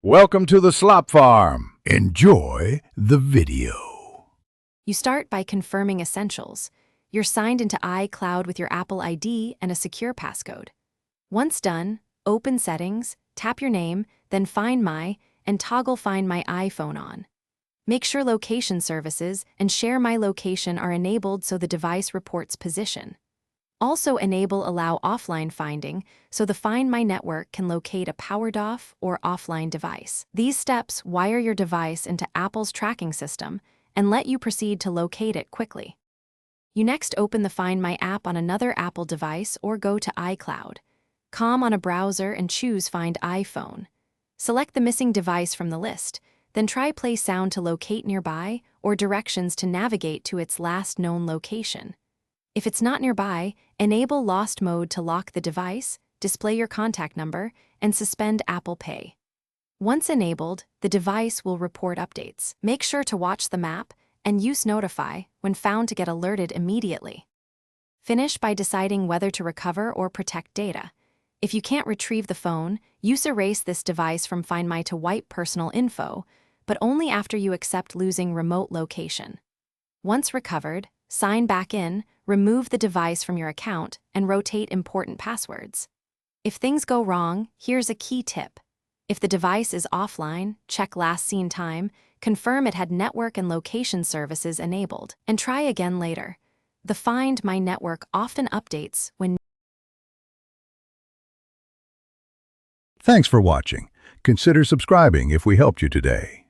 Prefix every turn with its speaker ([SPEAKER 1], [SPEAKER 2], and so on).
[SPEAKER 1] Welcome to the Slop Farm. Enjoy the video.
[SPEAKER 2] You start by confirming essentials. You're signed into iCloud with your Apple ID and a secure passcode. Once done, open Settings, tap your name, then Find My, and toggle Find My iPhone on. Make sure Location Services and Share My Location are enabled so the device reports position. Also enable Allow Offline Finding so the Find My network can locate a powered off or offline device. These steps wire your device into Apple's tracking system and let you proceed to locate it quickly. You next open the Find My app on another Apple device or go to iCloud. On a browser and choose Find iPhone. Select the missing device from the list, then try Play Sound to locate nearby or directions to navigate to its last known location. If it's not nearby, enable Lost Mode to lock the device, display your contact number, and suspend Apple Pay. Once enabled, the device will report updates. Make sure to watch the map and use Notify when found to get alerted immediately. Finish by deciding whether to recover or protect data. If you can't retrieve the phone, use Erase this device from Find My to wipe personal info, but only after you accept losing remote location. Once recovered, sign back in, remove the device from your account, and rotate important passwords. If things go wrong, here's a key tip. If the device is offline, check last seen time, confirm it had network and location services enabled, and try again later. The Find My network often updates when.
[SPEAKER 1] Thanks for watching. Consider subscribing if we helped you today.